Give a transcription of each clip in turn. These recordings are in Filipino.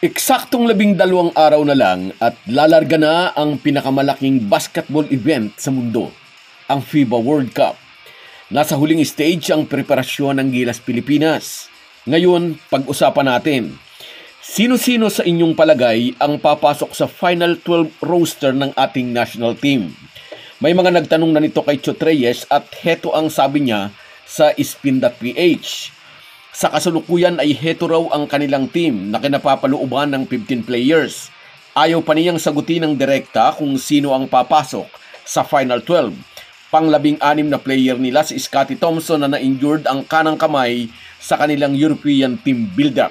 Eksaktong 12 araw na lang at lalarga na ang pinakamalaking basketball event sa mundo, ang FIBA World Cup. Nasa huling stage ang preparasyon ng Gilas Pilipinas. Ngayon, pag-usapan natin, sino-sino sa inyong palagay ang papasok sa Final 12 roster ng ating national team? May mga nagtanong na nito kay Chot Reyes at heto ang sabi niya sa spin.ph. Sa kasalukuyan ay heto raw ang kanilang team na kinapapalooban ng 15 players. Ayaw pa niyang sagutin ng direkta kung sino ang papasok sa Final 12. Pang-16 na player nila si Scottie Thompson na na-injured ang kanang kamay sa kanilang European team build-up.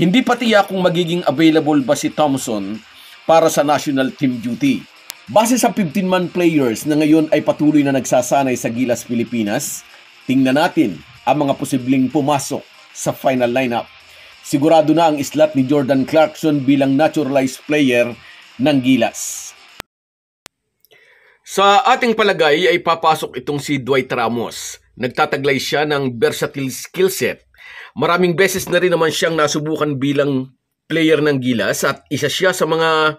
Hindi pa tiyak kung magiging available ba si Thompson para sa national team duty. Base sa 15-man players na ngayon ay patuloy na nagsasanay sa Gilas Pilipinas, tingnan natin ang mga posibleng pumasok sa final lineup. Sigurado na ang slot ni Jordan Clarkson bilang naturalized player ng Gilas. Sa ating palagay ay papasok itong si Dwight Ramos. Nagtataglay siya ng versatile skill set. Maraming beses na rin naman siyang nasubukan bilang player ng Gilas at isa siya sa mga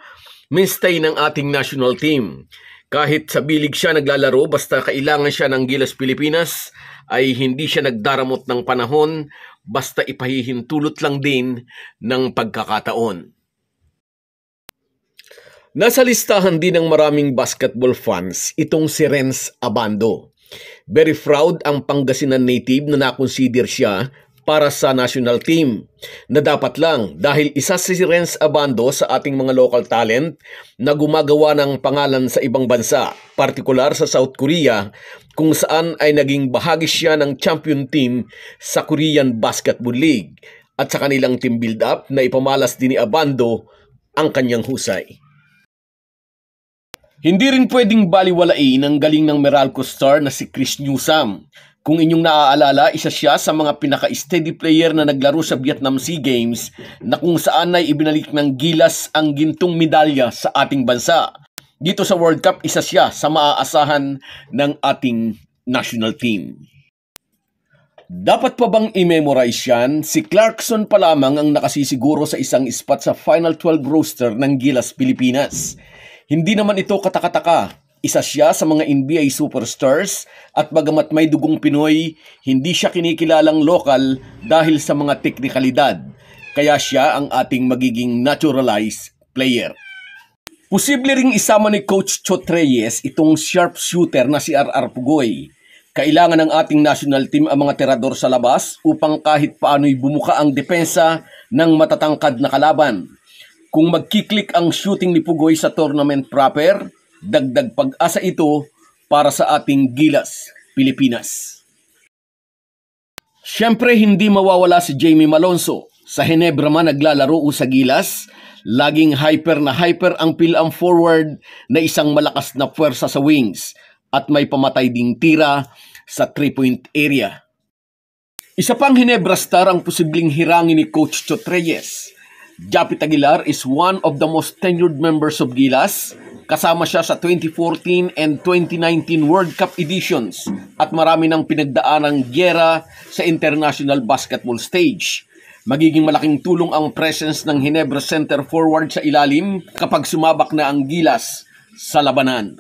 mainstay ng ating national team. Kahit sa bilig siya naglalaro, basta kailangan siya ng Gilas Pilipinas, ay hindi siya nagdaramot ng panahon, basta ipahihintulot lang din ng pagkakataon. Nasa listahan din ng maraming basketball fans itong si Renz Abando. Very proud ang Pangasinan native na nakonsider siya para sa national team. Na dapat lang dahil isa si Renz Abando sa ating mga local talent na gumagawa ng pangalan sa ibang bansa, partikular sa South Korea, kung saan ay naging bahagi siya ng champion team sa Korean Basketball League at sa kanilang team build-up na ipamalas din ni Abando ang kanyang husay. Hindi rin pwedeng baliwalain ang galing ng Meralco star na si Chris Newsome. Kung inyong naaalala, isa siya sa mga pinaka-steady player na naglaro sa Vietnam Sea Games na kung saan ay ibinalik ng Gilas ang gintong medalya sa ating bansa. Dito sa World Cup, isa siya sa maaasahan ng ating national team. Dapat pa bang i-memorize yan? Si Clarkson pa lamang ang nakasisiguro sa isang spot sa Final 12 roster ng Gilas Pilipinas. Hindi naman ito katakataka. Isa siya sa mga NBA superstars at bagamat may dugong Pinoy, hindi siya kinikilalang lokal dahil sa mga teknikalidad. Kaya siya ang ating magiging naturalized player. Posible ring isama ni Coach Chot Reyes itong sharpshooter na si RR Pugoy. Kailangan ng ating national team ang mga tirador sa labas upang kahit paano'y bumuka ang depensa ng matatangkad na kalaban. Kung magkiklik ang shooting ni Pugoy sa tournament proper, dagdag pag-asa ito para sa ating Gilas Pilipinas. Siyempre, hindi mawawala si Jamie Malonzo. Sa Ginebra man naglalaro o sa Gilas, laging hyper na hyper ang pilang forward na isang malakas na puwersa sa wings at may pamatay ding tira sa 3-point area. Isa pang Ginebra star ang posibleng hirangin ni Coach Chot Reyes. Japit Aguilar is one of the most tenured members of Gilas. Kasama siya sa 2014 and 2019 World Cup editions at marami ng pinagdaanang gyera sa international basketball stage. Magiging malaking tulong ang presence ng Ginebra center forward sa ilalim kapag sumabak na ang Gilas sa labanan.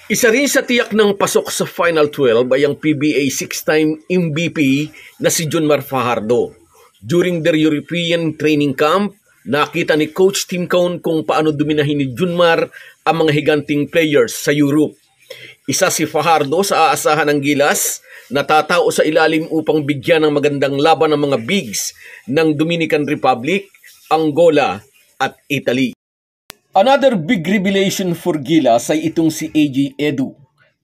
Isa rin sa tiyak ng pasok sa Final 12 ay ang PBA 6-time MVP na si Junmar Fajardo. During their European training camp, nakita ni Coach Tim Cone kung paano dominahin ni Junmar ang mga higanting players sa Europe. Isa si Fajardo sa aasahan ng Gilas na tatao sa ilalim upang bigyan ng magandang laban ng mga bigs ng Dominican Republic, Angola at Italy. Another big revelation for Gilas ay itong si AJ Edu.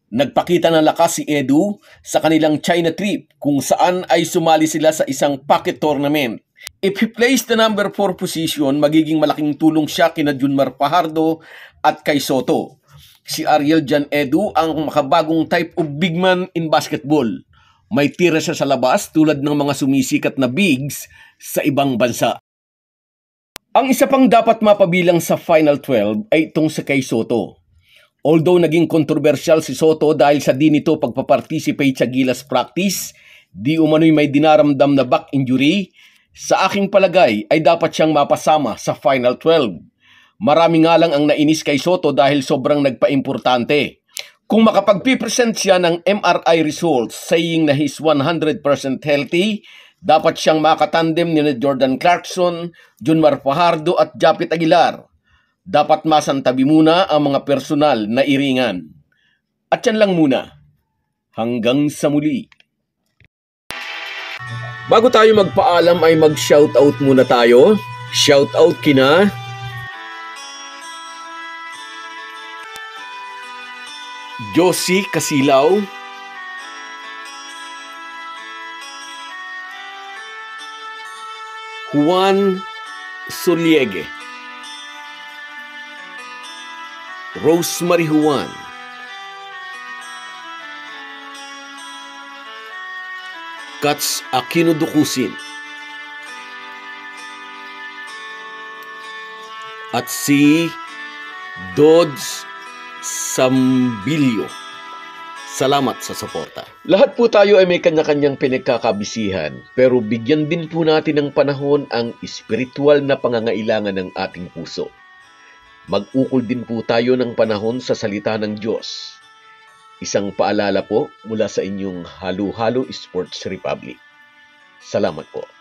Nagpakita ng lakas si Edu sa kanilang China trip kung saan ay sumali sila sa isang pocket tournament. If he plays the number 4 position, magiging malaking tulong siya kina Junmar Fajardo at kay Soto. Si Ariel Jan Edu ang makabagong type of big man in basketball. May tira siya sa labas tulad ng mga sumisikat na bigs sa ibang bansa. Ang isa pang dapat mapabilang sa Final 12 ay itong si kay Soto. Although naging kontrobersyal si Soto dahil sa di nito pagpaparticipate sa Gilas practice, di umano'y may dinaramdam na back injury, Sa aking palagay ay dapat siyang mapasama sa Final 12. Marami nga lang ang nainis kay Soto dahil sobrang nagpa-importante. Kung makapag-present siya ng MRI results saying na he's 100% healthy, dapat siyang makatandem ni Jordan Clarkson, Junmar Fajardo at Japit Aguilar. Dapat masantabi muna ang mga personal na iringan. At yan lang muna. Hanggang sa muli. Bago tayo magpaalam ay mag-shoutout muna tayo. Shoutout kina Josie Casilaw, Juan Soliege, Rosemary Juan, Kats Aquino Dukusin, at si Dodds Sambilyo. Salamat sa suporta. Lahat po tayo ay may kanya-kanyang pinagkakabisihan, pero bigyan din po natin ng panahon ang espiritual na pangangailangan ng ating puso. Mag-ukol din po tayo ng panahon sa salita ng Diyos. Isang paalala po mula sa inyong Halo-Halo Sports Republic. Salamat po.